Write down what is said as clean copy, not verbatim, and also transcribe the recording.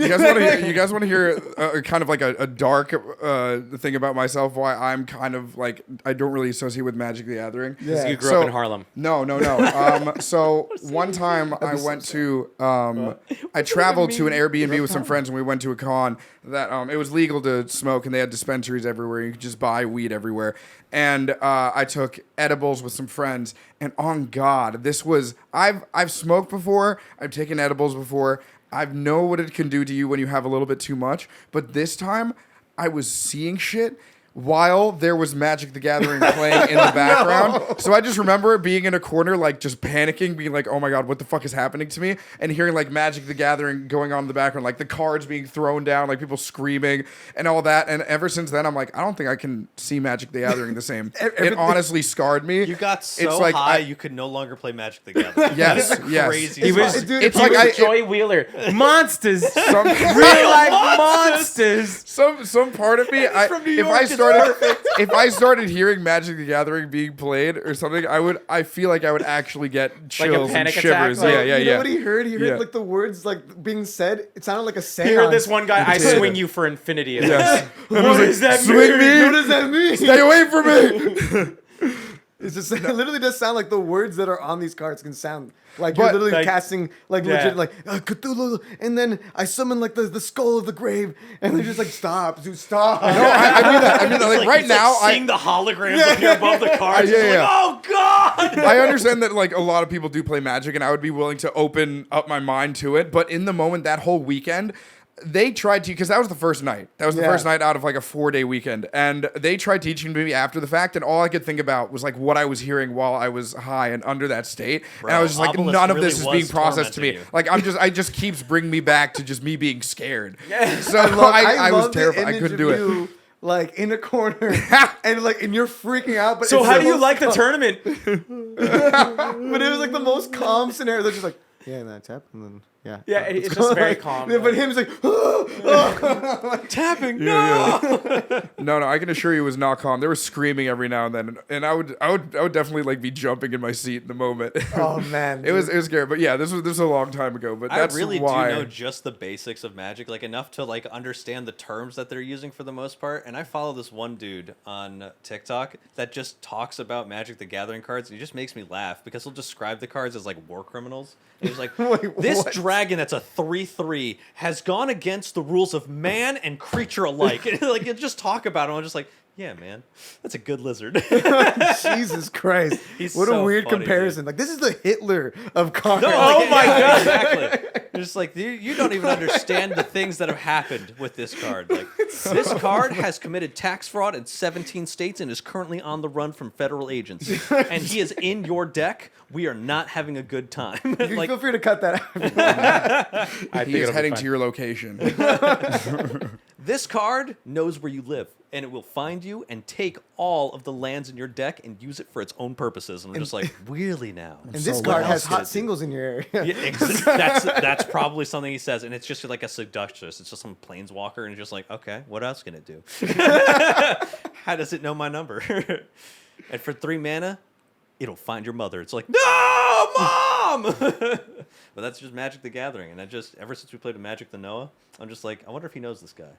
You guys want to hear kind of like a dark thing about myself? Why I'm kind of like I don't really associate with Magic the Gathering. Yeah. You grew up in Harlem. No. So one time I went to I traveled to an Airbnb with some friends and we went to a con that it was legal to smoke and they had dispensaries everywhere. You could just buy weed everywhere. And I took edibles with some friends, and on God, this was I've smoked before, I've taken edibles before, I know what it can do to you when you have a little bit too much, but this time I was seeing shit while there was Magic the Gathering playing in the background. No. So I just remember being in a corner, like just panicking, being like, oh my God, what the fuck is happening to me? And hearing like Magic the Gathering going on in the background, like the cards being thrown down, like people screaming and all that. And ever since then, I'm like, I don't think I can see Magic the Gathering the same. It honestly scarred me. You got so like high, you could no longer play Magic the Gathering. Yes, yes. Crazy. It's like Joy Wheeler. Monsters. Real life monsters. Some part of me, if I started hearing Magic the Gathering being played or something, I feel like I would actually get chills and shivers. Like, yeah. You know what he heard? He heard like the words like being said. It sounded like a seance. He heard this one guy, I swing you for infinity. Yes. What does that swing mean? What does that mean? Stay away from me. It's just, it literally does sound like the words that are on these cards can sound like you're literally like, casting like legit like Cthulhu, and then I summon like the skull of the grave, and they're just like stop, dude, stop. No, I mean that. Like right now, seeing the holograms appear above the cards. Yeah. Like, oh God! I understand that like a lot of people do play Magic, and I would be willing to open up my mind to it. But in the moment, that whole weekend, they tried to, because that was the first night. That was the first night out of like a 4-day weekend. And they tried teaching me after the fact. And all I could think about was like what I was hearing while I was high and under that state. Bro, and I was just like, Obelisk none of really this is being processed to me. you. Like I just keeps bringing me back to just me being scared. Yeah. So I was love the terrified. I image couldn't of do it. you, like in a corner and you're freaking out. But So it's how the do you most like the tournament? But it was like the most calm scenario. They're just like, yeah, and I tap, and then Yeah, it's just very calm. Yeah, but him's like, tapping. No, I can assure you it was not calm. They were screaming every now and then, and I would definitely like be jumping in my seat in the moment. Oh man, it was scary. But yeah, this was a long time ago. But that's I really why. do know just the basics of Magic, like enough to like understand the terms that they're using for the most part. And I follow this one dude on TikTok that just talks about Magic the Gathering cards. And he just makes me laugh because he'll describe the cards as like war criminals. And he's like, Wait, this what? dragon that's a 3/3 has gone against the rules of man and creature alike. And like you just talk about it. I'm just like, yeah, man, that's a good lizard. Jesus Christ. He's What so a weird funny, comparison. dude. Like, this is the Hitler of cards. No, Oh like, my God. Exactly. You're just like, you don't even understand the things that have happened with this card. Like, this card has committed tax fraud in 17 states and is currently on the run from federal agents. And he is in your deck. We are not having a good time. You Like, feel free to cut that out. He is heading to your location. this card knows where you live, and it will find you and take all of the lands in your deck and use it for its own purposes. And we're just like, really now? And this So card what has else could it hot do? singles in your area. Yeah, that's probably something he says, and it's just like a seductress. It's just some planeswalker, and you're just like, okay, what else can it do? How does it know my number? And for 3 mana, it'll find your mother. It's like, no, Mom! But that's just Magic the Gathering, and ever since we played with Magic the Noah, I'm just like, I wonder if he knows this guy.